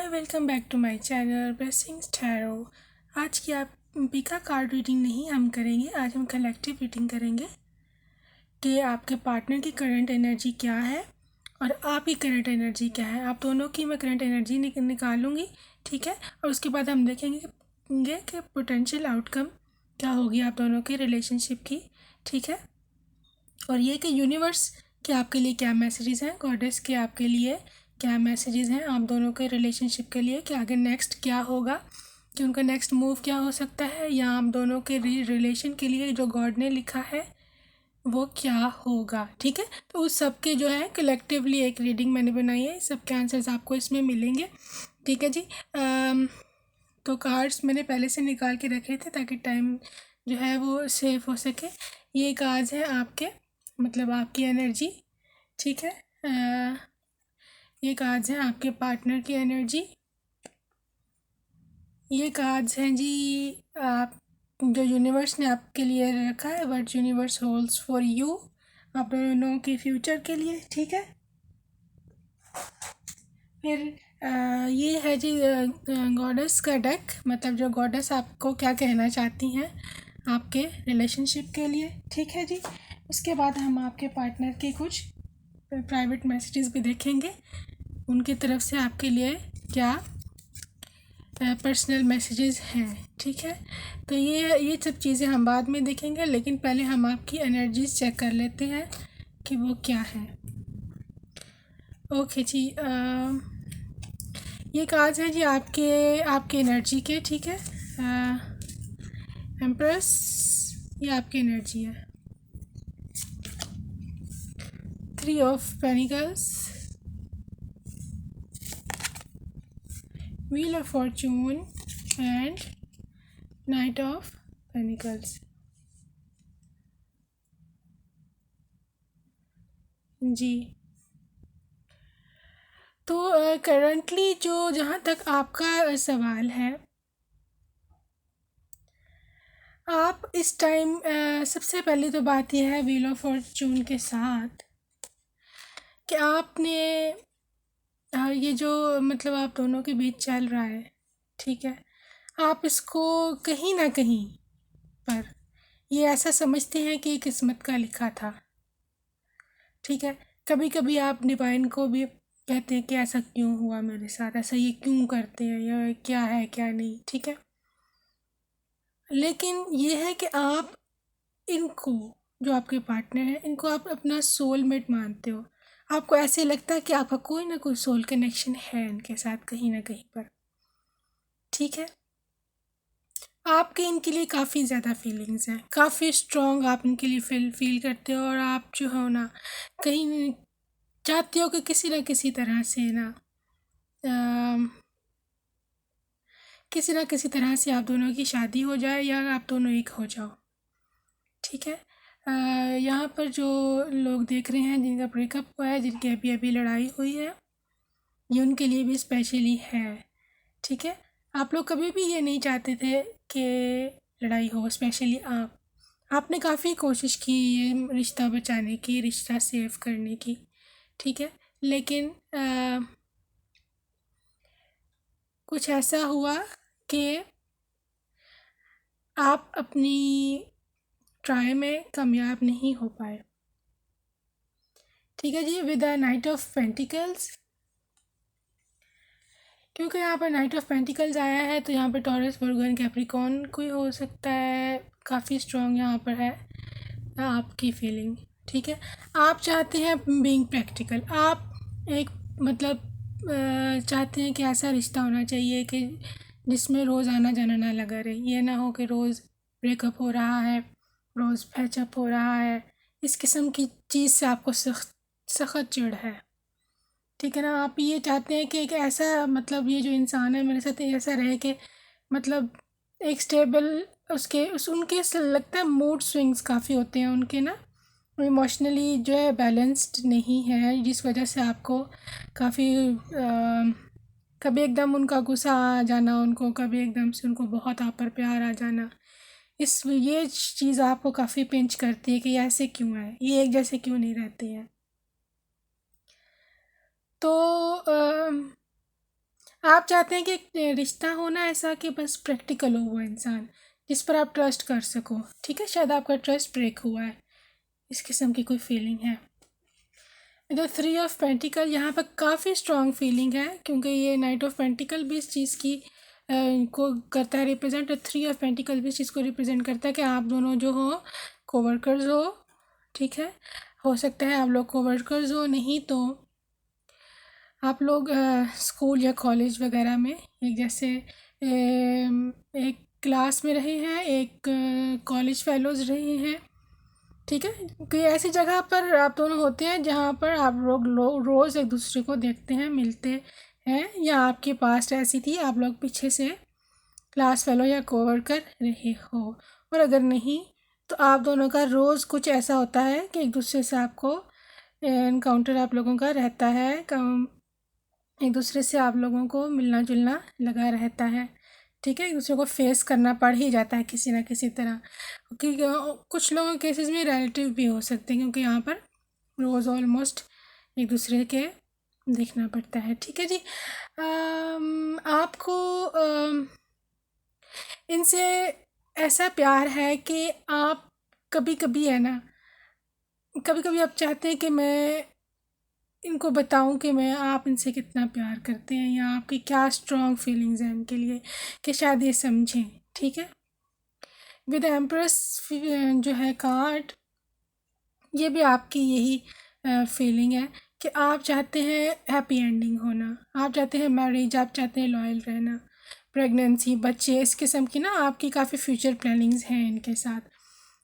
Hi welcome back to my channel blessings tarot. आज की आप पिका कार्ड रीडिंग नहीं हम करेंगे, आज हम कलेक्टिव रीडिंग करेंगे कि आपके पार्टनर की करंट एनर्जी क्या है और आपकी करंट एनर्जी क्या है। आप दोनों की मैं करंट एनर्जी निकालूंगी, ठीक है। और उसके बाद हम देखेंगे कि पोटेंशियल आउटकम क्या होगी आप दोनों के रिलेशनशिप की, ठीक है। और ये कि यूनिवर्स के आपके लिए क्या मैसेजेस हैं, गॉडेस के आपके लिए क्या मैसेजेस हैं आप दोनों के रिलेशनशिप के लिए, कि आगे नेक्स्ट क्या होगा, कि उनका नेक्स्ट मूव क्या हो सकता है, या आप दोनों के रिलेशन के लिए जो गॉड ने लिखा है वो क्या होगा, ठीक है। तो उस सब के जो है कलेक्टिवली एक रीडिंग मैंने बनाई है, सबके आंसर्स आपको इसमें मिलेंगे, ठीक है जी। तो कार्ड्स मैंने पहले से निकाल के रखे थे ताकि टाइम जो है वो सेव हो सके। ये कार्ड्स है आपके, मतलब आपकी एनर्जी, ठीक है। ये कार्ड्स हैं आपके पार्टनर की एनर्जी। ये कार्ड्स हैं जी आप जो यूनिवर्स ने आपके लिए रखा है, what universe holds for you, आप दोनों के फ्यूचर के लिए, ठीक है। फिर ये है जी गॉडेस का डेक, मतलब जो गॉडेस आपको क्या कहना चाहती हैं आपके रिलेशनशिप के लिए, ठीक है जी। उसके बाद हम आपके पार्टनर के कुछ प्राइवेट मैसेजेस भी देखेंगे, उनकी तरफ से आपके लिए क्या पर्सनल मैसेजेस हैं, ठीक है। तो ये सब चीज़ें हम बाद में देखेंगे, लेकिन पहले हम आपकी एनर्जीज चेक कर लेते हैं कि वो क्या है। ओके जी, ये कार्ड्स हैं जी आपके एनर्जी के, ठीक है। एम्प्रेस, ये आपकी एनर्जी है। 3 of pentacles, wheel of fortune and knight of pentacles जी। तो करंटली जो जहाँ तक आपका सवाल है, आप इस टाइम सबसे पहले तो बात यह है व्हील ऑफ फॉर्चून के साथ कि आपने ये जो मतलब आप दोनों के बीच चल रहा है, ठीक है, आप इसको कहीं ना कहीं पर ये ऐसा समझते हैं कि किस्मत का लिखा था, ठीक है। कभी कभी आप डिवाइन को भी कहते हैं कि ऐसा क्यों हुआ मेरे साथ, ऐसा ये क्यों करते हैं, या क्या है क्या नहीं, ठीक है। लेकिन ये है कि आप इनको, जो आपके पार्टनर हैं, इनको आप अपना सोलमेट मानते हो। आपको ऐसे लगता है कि आपका कोई ना कोई सोल कनेक्शन है इनके साथ कहीं ना कहीं पर, ठीक है। आपके इनके लिए काफ़ी ज़्यादा फीलिंग्स हैं, काफ़ी स्ट्रॉन्ग आप इनके लिए फील करते हो, और आप जो हो ना कहीं चाहते हो कि किसी ना किसी तरह से ना किसी ना किसी तरह से आप दोनों की शादी हो जाए या आप दोनों एक हो जाओ, ठीक है। यहाँ पर जो लोग देख रहे हैं जिनका ब्रेकअप हुआ है, जिनकी अभी अभी लड़ाई हुई है, ये उनके लिए भी स्पेशली है, ठीक है। आप लोग कभी भी ये नहीं चाहते थे कि लड़ाई हो, स्पेशली आपने काफ़ी कोशिश की ये रिश्ता बचाने की, रिश्ता सेव करने की, ठीक है। लेकिन कुछ ऐसा हुआ कि आप अपनी ट्राई में कामयाब नहीं हो पाए, ठीक है जी। With the knight of pentacles, क्योंकि यहाँ पर नाइट ऑफ पेंटिकल्स आया है तो यहाँ पर टॉरस, वर्गो, कैप्रिकॉर्न कोई हो सकता है, काफ़ी स्ट्रॉन्ग यहाँ पर है आपकी फीलिंग, ठीक है। आप चाहते हैं बीइंग प्रैक्टिकल, आप एक मतलब चाहते हैं कि ऐसा रिश्ता होना चाहिए कि जिसमें रोज़ आना जाना ना लगा रहे, ये ना हो कि रोज़ ब्रेकअप हो रहा है, रोज़ पैचअप हो रहा है, इस किस्म की चीज़ से आपको सख्त चिढ़ है, ठीक है ना। आप ये चाहते हैं कि एक ऐसा मतलब ये जो इंसान है मेरे साथ ऐसा रहे कि मतलब एक स्टेबल उनके से लगता है मूड स्विंग्स काफ़ी होते हैं उनके ना, इमोशनली जो है बैलेंस्ड नहीं है, जिस वजह से आपको काफ़ी कभी एकदम उनका गुस्सा आ जाना उनको, कभी एकदम से उनको बहुत आप पर प्यार आ जाना, ये चीज़ आपको काफ़ी पिंच करती है कि ये ऐसे क्यों है, ये एक जैसे क्यों नहीं रहते हैं। तो आप चाहते हैं कि एक रिश्ता होना ऐसा कि बस प्रैक्टिकल हो वो इंसान जिस पर आप ट्रस्ट कर सको, ठीक है। शायद आपका ट्रस्ट ब्रेक हुआ है, इस किस्म की कोई फीलिंग है। इधर 3 ऑफ पेंटिकल यहाँ पर काफ़ी स्ट्रॉन्ग फीलिंग है, क्योंकि ये नाइट ऑफ पेंटिकल भी इस चीज़ की को करता है रिप्रेजेंट, और 3 ऑफ पेंटिकल भी इस चीज़ को रिप्रेजेंट करता है कि आप दोनों जो हो कोवर्कर्स हो, ठीक है। हो सकता है आप लोग कोवर्कर्स हो, नहीं तो आप लोग स्कूल या कॉलेज वगैरह में एक जैसे एक क्लास में रहे हैं, एक कॉलेज फेलोज़ रहे हैं, ठीक है। कोई ऐसी जगह पर आप दोनों होते हैं जहाँ पर आप लोग रोज़ एक दूसरे को देखते हैं, मिलते हैं, या आपकी पास्ट ऐसी थी आप लोग पीछे से क्लास फेलो या कोवर्कर रहे हो। और अगर नहीं तो आप दोनों का रोज़ कुछ ऐसा होता है कि एक दूसरे से आपको इनकाउंटर आप लोगों का रहता है, एक दूसरे से आप लोगों को मिलना जुलना लगा रहता है, ठीक है। एक दूसरे को फेस करना पड़ ही जाता है किसी ना किसी तरह, क्योंकि कुछ लोगों के केसेस में रिलेटिव भी हो सकते हैं, क्योंकि यहाँ पर रोज़ ऑलमोस्ट एक दूसरे के देखना पड़ता है, ठीक है जी। आपको इनसे ऐसा प्यार है कि आप कभी कभी है ना, कभी कभी आप चाहते हैं कि मैं इनको बताऊं कि मैं आप इनसे कितना प्यार करते हैं, या आपकी क्या स्ट्रॉन्ग फीलिंग्स हैं इनके लिए, कि शायद ये समझें, ठीक है। विद एम्प्रेस जो है कार्ड, ये भी आपकी यही फीलिंग है कि आप चाहते हैं हैप्पी एंडिंग होना, आप चाहते हैं मैरिज, आप चाहते हैं लॉयल रहना, प्रेगनेंसी, बच्चे, इस किस्म की ना आपकी काफ़ी फ्यूचर प्लानिंग्स हैं इनके साथ,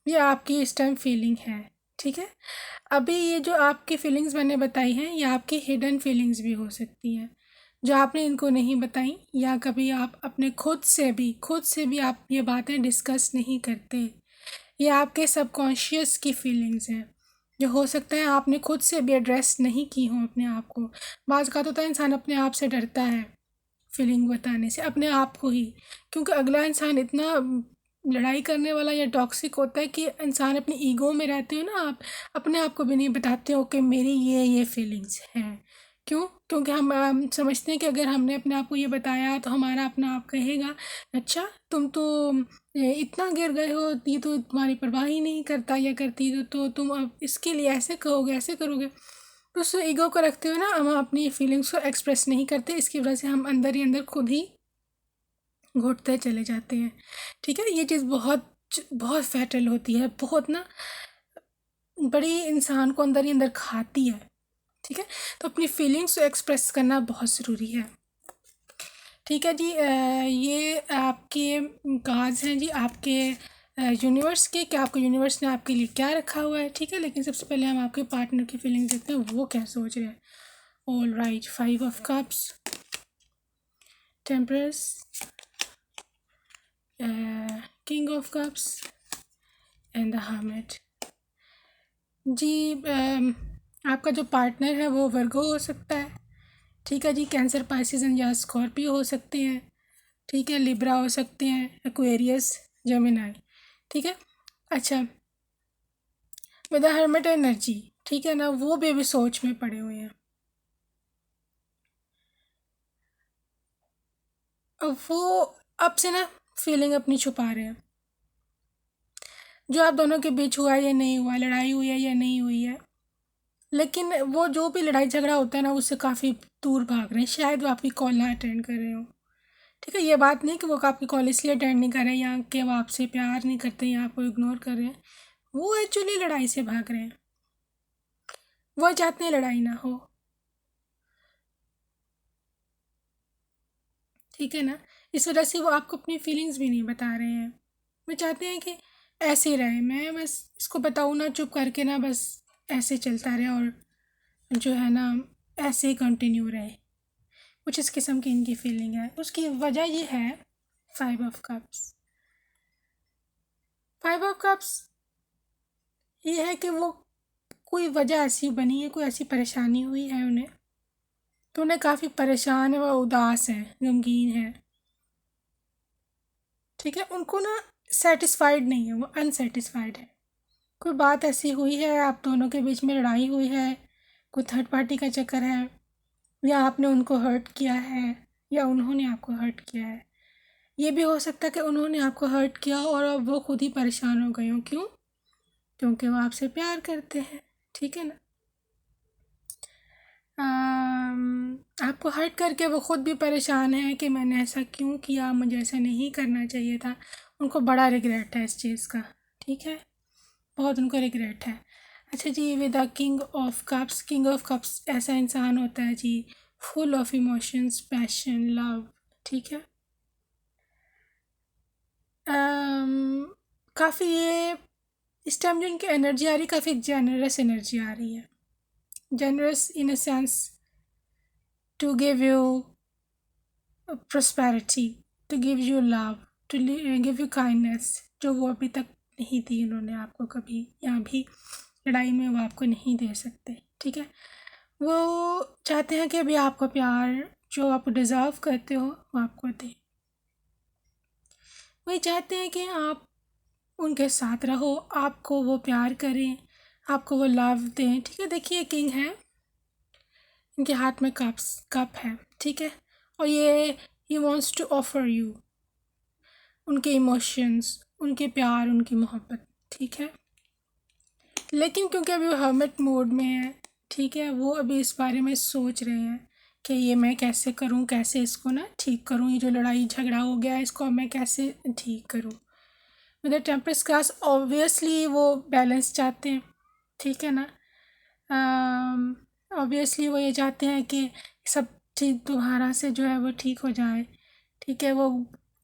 ये आपकी इस टाइम फीलिंग है, ठीक है। अभी ये जो आपकी फीलिंग्स मैंने बताई हैं ये आपकी हिडन फीलिंग्स भी हो सकती हैं, जो आपने इनको नहीं बताई, या कभी आप अपने खुद से भी आप ये बातें डिस्कस नहीं करते, ये आपके सबकॉन्शियस की फीलिंग्स हैं, जो हो सकता है आपने खुद से भी एड्रेस नहीं की हो अपने आप को। बाज़ का तो होता है इंसान अपने आप से डरता है फीलिंग बताने से, अपने आप को ही, क्योंकि अगला इंसान इतना लड़ाई करने वाला या टॉक्सिक होता है कि इंसान अपनी ईगो में रहते हो ना, आप अपने आप को भी नहीं बताते हो कि मेरी ये फीलिंग्स हैं। क्यों? क्योंकि हम समझते हैं कि अगर हमने अपने आप को ये बताया तो हमारा अपना आप कहेगा, अच्छा तुम तो इतना गिर गए हो, ये तो तुम्हारी परवाह ही नहीं करता या करती, तो तुम अब इसके लिए ऐसे कहोगे, ऐसे करोगे। तो उस ईगो को रखते हुए ना हम अपनी फीलिंग्स को एक्सप्रेस नहीं करते, इसकी वजह से हम अंदर ही अंदर खुद ही घुटते चले जाते हैं, ठीक है। ये चीज़ बहुत बहुत फैटल होती है, बहुत ना बड़ी इंसान को अंदर ही अंदर खाती है, ठीक है। तो अपनी फीलिंग्स को एक्सप्रेस करना बहुत ज़रूरी है, ठीक है जी। ये आपके कार्ड्स हैं जी आपके यूनिवर्स के, क्या आपको यूनिवर्स ने आपके लिए क्या रखा हुआ है, ठीक है। लेकिन सबसे पहले हम आपके पार्टनर की फीलिंग्स देखते हैं, वो क्या सोच रहे हैं। All right, 5 of cups, temperance, king of cups and the hermit जी। आपका जो पार्टनर है वो वर्गो हो सकता है, ठीक है जी। कैंसर, पाइसेस या स्कॉर्पियो हो सकते हैं, ठीक है। लिब्रा हो सकते हैं, एक्वेरियस, जेमिनाई, ठीक है। अच्छा, विद हर्मिट एनर्जी, ठीक है ना, वो भी अभी सोच में पड़े हुए हैं। अब वो अब से ना फीलिंग अपनी छुपा रहे हैं, जो आप दोनों के बीच हुआ है या नहीं हुआ, लड़ाई हुई है या नहीं हुई है, लेकिन वो जो भी लड़ाई झगड़ा होता है ना उससे काफ़ी दूर भाग रहे हैं। शायद वो आपकी कॉल ना अटेंड कर रहे हो, ठीक है। ये बात नहीं कि वो आपकी कॉल इसलिए अटेंड नहीं कर रहे हैं या कि वो आपसे प्यार नहीं करते या आपको इग्नोर कर रहे हैं, वो एक्चुअली लड़ाई से भाग रहे हैं, वो चाहते हैं लड़ाई ना हो, ठीक है ना। इस वजह से वो आपको अपनी फीलिंग्स भी नहीं बता रहे हैं, वो चाहते हैं कि ऐसे ही रहे, मैं बस इसको बताऊँ ना चुप करके ना, बस ऐसे चलता रहे और जो है ना ऐसे ही कंटिन्यू रहे, कुछ इस किस्म की इनकी फीलिंग है। उसकी वजह ये है 5 ऑफ कप्स। 5 ऑफ कप्स ये है कि वो कोई वजह ऐसी बनी है, कोई ऐसी परेशानी हुई है उन्हें, तो उन्हें काफ़ी परेशान है, वो उदास है, गमगीन है, ठीक है। उनको ना सेटिस्फाइड नहीं है, वो अनसेटिस्फाइड है। कोई बात ऐसी हुई है, आप दोनों के बीच में लड़ाई हुई है, कोई थर्ड पार्टी का चक्कर है, या आपने उनको हर्ट किया है, या उन्होंने आपको हर्ट किया है। ये भी हो सकता है कि उन्होंने आपको हर्ट किया और अब वो खुद ही परेशान हो गए हों। क्यों? क्योंकि वो आपसे प्यार करते हैं, ठीक है ना। आपको हर्ट करके वो खुद भी परेशान है कि मैंने ऐसा क्यों किया, मुझे ऐसा नहीं करना चाहिए था। उनको बड़ा रिग्रेट है इस चीज़ का, ठीक है, बहुत उनको रिग्रेट है। अच्छा जी, with the king of cups ऐसा इंसान होता है जी, full of emotions, passion, love, ठीक है। काफ़ी ये इस टाइम जो इनकी एनर्जी आ रही है, काफ़ी जेनरस एनर्जी आ रही है। Generous in a sense to give you prosperity, to give you love, to give you kindness, जो वो अभी तक नहीं दी उन्होंने आपको कभी, या भी लड़ाई में वो आपको नहीं दे सकते, ठीक है। वो चाहते हैं कि अभी आपका प्यार जो आप डिज़र्व करते हो वो आपको दें। वही चाहते हैं कि आप उनके साथ रहो, आपको वो प्यार करें, आपको वो लव दें, ठीक है। देखिए किंग है, इनके हाथ में कप है, ठीक है, और ये he wants to offer you उनके इमोशंस, उनके प्यार, उनकी मोहब्बत, ठीक है। लेकिन क्योंकि अभी वो हर्मिट मोड में है, ठीक है, वो अभी इस बारे में सोच रहे हैं कि ये मैं कैसे करूं, कैसे इसको ना ठीक करूं, ये जो लड़ाई झगड़ा हो गया है इसको मैं कैसे ठीक करूं। With the temperance class obviously वो बैलेंस चाहते हैं, ठीक है ना। ऑब्वियसली वो ये चाहते हैं कि सब चीज़ दोबारा से जो है वो ठीक हो जाए, ठीक है। वो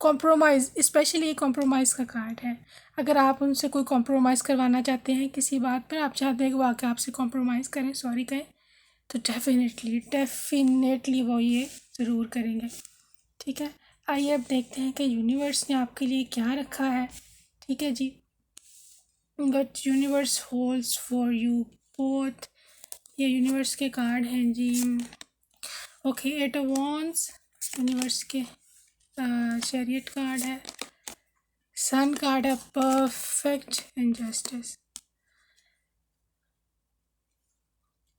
कॉम्प्रोमाइज़, स्पेशली कॉम्प्रोमाइज़ का कार्ड है। अगर आप उनसे कोई कॉम्प्रोमाइज़ करवाना चाहते हैं किसी बात पर, आप चाहते हैं कि वो आके आपसे कॉम्प्रोमाइज़ करें, सॉरी कहें, तो डेफिनेटली वो ये ज़रूर करेंगे, ठीक है। आइए अब देखते हैं कि यूनिवर्स ने आपके लिए क्या रखा है, ठीक है जी। But universe holds for you both, ये यूनिवर्स के कार्ड हैं जी। ओके, 8 ऑफ वॉन्ड्स यूनिवर्स के चैरियट कार्ड है, सन कार्ड है, परफेक्ट एंड जस्टिस।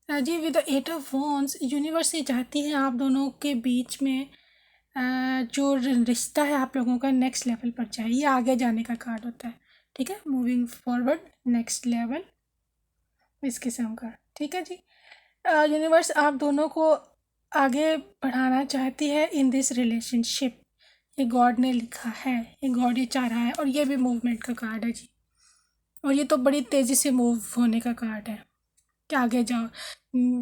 जी, with the 8 of wands universe ये चाहती है आप दोनों के बीच में जो रिश्ता है आप लोगों का नेक्स्ट लेवल पर जाए। ये आगे जाने का कार्ड होता है, ठीक है, मूविंग फॉरवर्ड, नेक्स्ट लेवल, इस किस्म का, ठीक है जी। यूनिवर्स आप दोनों को आगे बढ़ाना चाहती है इन दिस रिलेशनशिप। ये गॉड ने लिखा है, ये गॉड ये चाह रहा है, और ये भी मूवमेंट का कार्ड है जी। और ये तो बड़ी तेज़ी से मूव होने का कार्ड है कि आगे जाओ,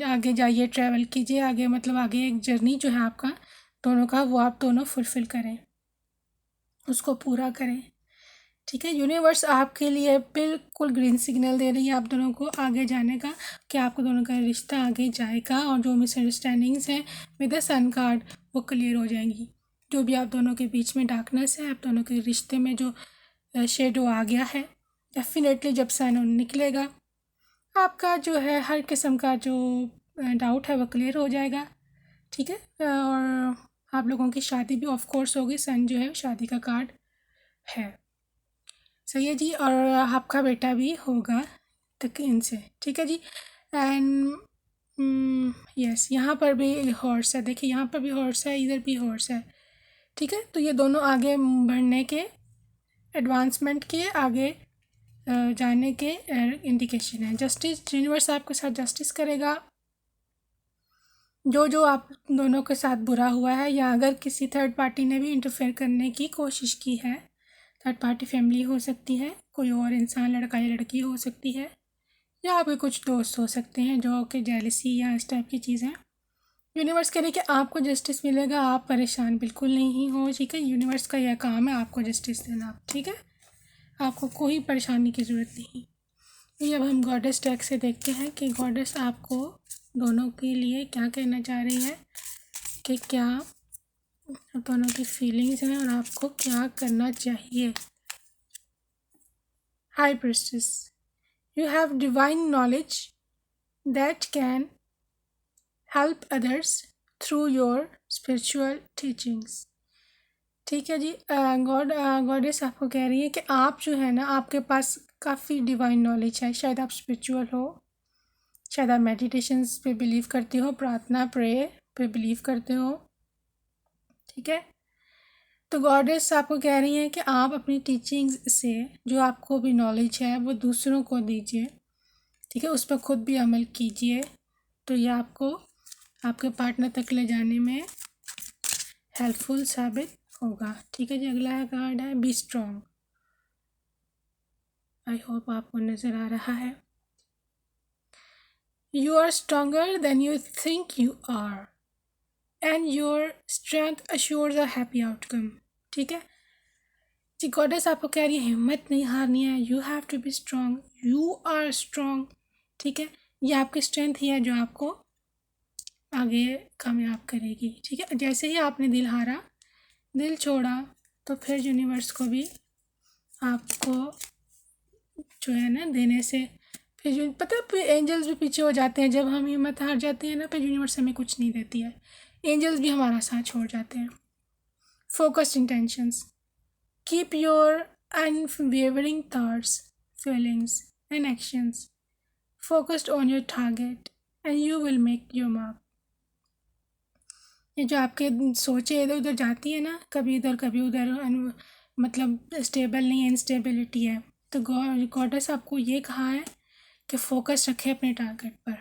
आगे जाइए, ट्रैवल कीजिए आगे, मतलब आगे एक जर्नी जो है आपका दोनों का, वो आप दोनों फुलफ़िल करें, उसको पूरा करें, ठीक है। यूनिवर्स आपके लिए बिल्कुल ग्रीन सिग्नल दे रही है आप दोनों को आगे जाने का, कि आपको दोनों का रिश्ता आगे जाएगा, और जो मिसअंडरस्टैंडिंग्स हैं विद द सन कार्ड वो क्लियर हो जाएंगी। जो भी आप दोनों के बीच में डार्कनेस है, आप दोनों के रिश्ते में जो शेडो आ गया है, डेफिनेटली जब सन निकलेगा आपका जो है हर किस्म का जो डाउट है वो क्लियर हो जाएगा, ठीक है। और आप लोगों की शादी भी ऑफ कोर्स होगी, सन जो है शादी का कार्ड है, सही है जी। और आपका बेटा भी होगा तक इनसे, ठीक है जी। एंड यस, यहाँ पर भी हॉर्स है, देखिए यहाँ पर भी हॉर्स है, इधर भी हॉर्स है, ठीक है। तो ये दोनों आगे बढ़ने के, एडवांसमेंट के, आगे जाने के इंडिकेशन है। जस्टिस, यूनिवर्स आपके साथ जस्टिस करेगा, जो जो आप दोनों के साथ बुरा हुआ है, या अगर किसी थर्ड पार्टी ने भी इंटरफेयर करने की कोशिश की है, थर्ड पार्टी फैमिली हो सकती है, कोई और इंसान, लड़का या लड़की हो सकती है, या आपके कुछ दोस्त हो सकते हैं जो कि जेलसी या इस टाइप की चीज़ें, यूनिवर्स कह रही कि आपको जस्टिस मिलेगा, आप परेशान बिल्कुल नहीं हो, ठीक है। यूनिवर्स का यह काम है आपको जस्टिस देना, ठीक है, आपको कोई परेशानी की ज़रूरत नहीं। ये अब हम गॉडेस टैग से देखते हैं कि गॉडेस आपको दोनों के लिए क्या कहना चाह रही है, कि क्या दोनों की फीलिंग्स हैं और आपको क्या करना चाहिए। High priestess, you have divine knowledge that can help others through your spiritual teachings, ठीक है जी। गॉडेस आपको कह रही है कि आप जो है ना, आपके पास काफ़ी डिवाइन नॉलेज है, शायद आप स्पिरिचुअल हो, शायद आप मेडिटेशंस पे बिलीव करते हो, प्रार्थना प्रे पे बिलीव करते हो, ठीक है। तो गॉडेस आपको कह रही हैं कि आप अपनी टीचिंग्स से जो आपको भी नॉलेज है वो दूसरों को दीजिए, ठीक है, उस पर खुद भी अमल कीजिए, तो ये आपको आपके पार्टनर तक ले जाने में हेल्पफुल साबित होगा। ठीक है जी। अगला कार्ड है बी स्ट्रॉन्ग। आई होप आपको नज़र आ रहा है। You are stronger than you think you are and your strength assures a happy outcome. ठीक है जी। गॉडेस आपको कह रही है हिम्मत नहीं हारनी है। You have to be strong, you are strong. ठीक है, ये आपकी स्ट्रेंथ ही है जो आपको आगे कामयाब करेगी। ठीक है, जैसे ही आपने दिल हारा, दिल छोड़ा, तो फिर यूनिवर्स को भी आपको जो है ना देने से फिर जो पता है एंजल्स भी पीछे हो जाते हैं। जब हम हिम्मत हार जाते हैं ना, फिर यूनिवर्स हमें कुछ नहीं देती है, एंजल्स भी हमारा साथ छोड़ जाते हैं। Focused intentions, keep your unwavering thoughts, feelings and actions focused on your target and you will make your mark। ये जो आपके सोचे इधर उधर जाती है ना, कभी इधर कभी उधर, मतलब स्टेबल नहीं है, इंस्टेबिलिटी है, तो गॉडेस आपको ये कहा है कि फोकस रखें अपने टारगेट पर।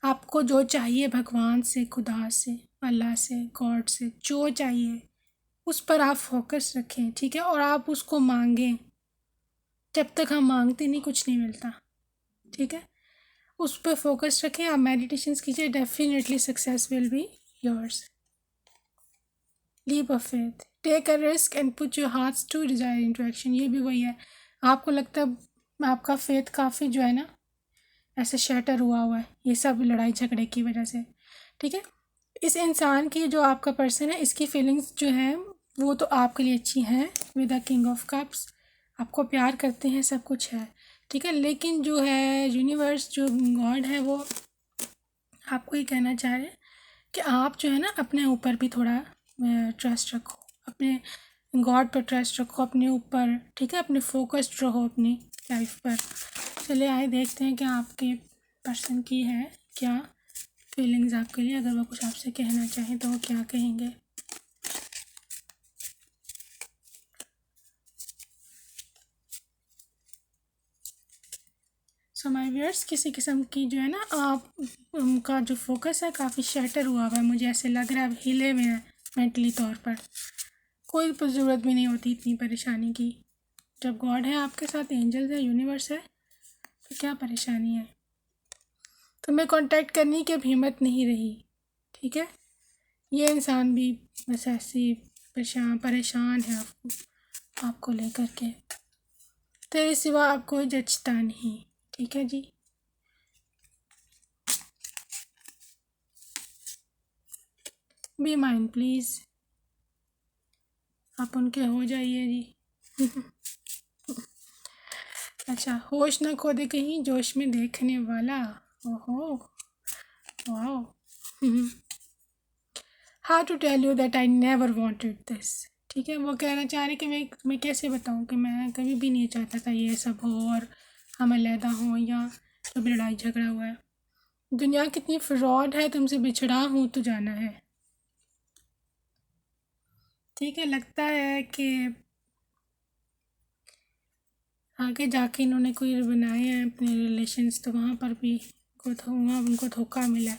आपको जो चाहिए भगवान से, खुदा से, अल्लाह से, गॉड से, जो चाहिए उस पर आप फोकस रखें। ठीक है, और आप उसको मांगें। जब तक हम मांगते नहीं कुछ नहीं मिलता। ठीक है, उस पर फोकस रखें, आप मेडिटेशंस कीजिए, definitely success will be yours. Leap of faith, take a risk and put your hearts to desire into action. ये भी वही है, आपको लगता है आपका फेथ काफ़ी जो है ना ऐसे शैटर हुआ है, ये सब लड़ाई झगड़े की वजह से। ठीक है, इस इंसान की जो आपका पर्सन है, इसकी फीलिंग्स जो है वो तो आपके लिए अच्छी हैं। With the king of cups, आपको प्यार करते हैं, सब कुछ है। ठीक है, लेकिन जो है यूनिवर्स, जो गॉड है, वो आपको ये कहना चाह रहे हैं कि आप जो है ना अपने ऊपर भी थोड़ा ट्रस्ट रखो, अपने गॉड पर ट्रस्ट रखो, अपने ऊपर। ठीक है, अपने फोकस्ड रहो अपनी लाइफ पर। चलिए आइए देखते हैं कि आपके पर्सन की है क्या फीलिंग्स आपके लिए। अगर वो कुछ आपसे कहना चाहें तो वो क्या कहेंगे। सो माय व्यूअर्स, किसी किस्म की जो है ना आप उनका जो फोकस है काफ़ी शैटर हुआ है, मुझे ऐसे लग रहा है हिले हुए हैं मेंटली तौर पर। कोई ज़रूरत भी नहीं होती इतनी परेशानी की। जब गॉड है आपके साथ, एंजल्स है, यूनिवर्स है, तो क्या परेशानी है। तुम्हें कांटेक्ट करने की अब हिम्मत नहीं रही। ठीक है, ये इंसान भी बस ऐसी परेशान है आपको लेकर के, तेरे सिवा अब कोई जचता नहीं। ठीक है जी। बी माइंड प्लीज़, आप उनके हो जाइए जी। अच्छा, होश न खो दे कहीं जोश में देखने वाला। ओहो, wow. How to tell you that I never wanted this. ठीक है, वो कहना चाह रहे कि मैं कैसे बताऊं कि मैं कभी भी नहीं चाहता था ये सब हो और हम अलहदा हों या कभी लड़ाई झगड़ा हुआ है। दुनिया कितनी फ्रॉड है, तुमसे बिछड़ा हूँ तो जाना है। ठीक है, लगता है कि आगे जाके इन्होंने कोई बनाए हैं अपने रिलेशंस, तो वहाँ पर भी वहाँ उनको धोखा मिला,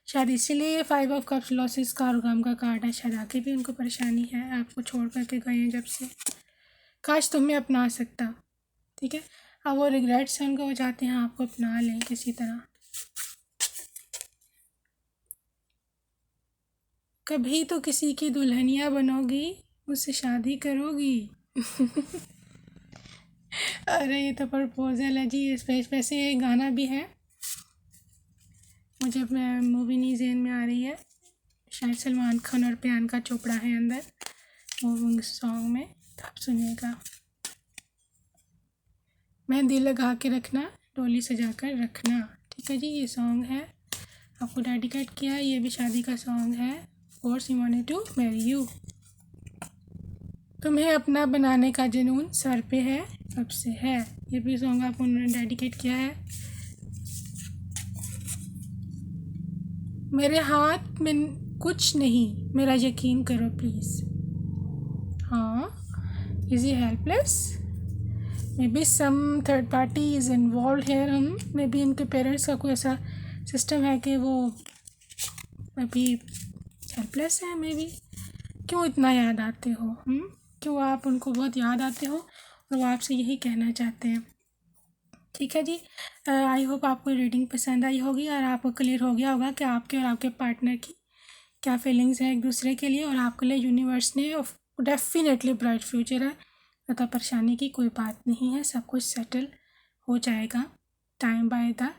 शायद इसीलिए ये 5 ऑफ कप्स लॉसेस का और गम का कार्ड है। शायद आगे भी उनको परेशानी है, आपको छोड़ करके गए हैं जब से। काश तुम्हें अपना सकता। ठीक है, अब वो रिग्रेट्स हैं उनको, वो चाहते हैं आपको अपना लें किसी तरह। कभी तो किसी की दुल्हनिया बनोगी, मुझसे शादी करोगी। अरे ये तो प्रपोजल है जी। इस वैसे ये गाना भी है, मुझे मूवी नहीं ज़हन में आ रही है, शायद सलमान खान और प्रियंका चोपड़ा है अंदर वो सॉन्ग में, तो आप सुनिएगा। मेहंदी लगा के रखना, डोली सजा कर रखना। ठीक है जी, ये सॉन्ग है, आपको डेडिकेट किया है। ये भी शादी का सॉन्ग है, course he wanted to marry you. तुम्हें अपना बनाने का जुनून सर पे है, कब से है। ये भी सॉन्ग आपको उन्होंने डेडिकेट किया है। मेरे हाथ में कुछ नहीं, मेरा यकीन करो प्लीज़। हाँ, is he helpless? Maybe some third party is involve here. Maybe इनके पेरेंट्स का कोई ऐसा सिस्टम है कि वो अभी हेल्पलेस है। मे बी क्यों इतना याद आते हो? क्यों आप उनको बहुत याद आते हो और वो आपसे यही कहना चाहते हैं। ठीक है जी, आई होप आपको रीडिंग पसंद आई होगी और आपको क्लियर हो गया होगा कि आपके और आपके पार्टनर की क्या फीलिंग्स है एक दूसरे के लिए, और आपके लिए यूनिवर्स ने डेफिनेटली ब्राइट फ्यूचर है। ज़्यादा परेशानी की कोई बात नहीं है, सब कुछ सेटल हो जाएगा टाइम बाय द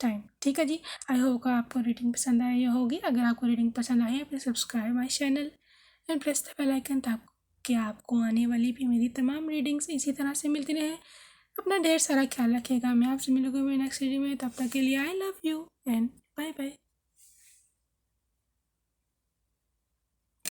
टाइम। ठीक है जी, आई होप आपको रीडिंग पसंद आई होगी। अगर आपको रीडिंग पसंद आई है please subscribe my channel and press the bell icon ताकि आपको आने वाली भी मेरी तमाम रीडिंग्स इसी तरह से मिलती रहे। अपना ढेर सारा ख्याल रखिएगा। मैं आपसे मिलूंगी मेरी नेक्स्ट वीडियो में, तब तक के लिए I love you and bye bye.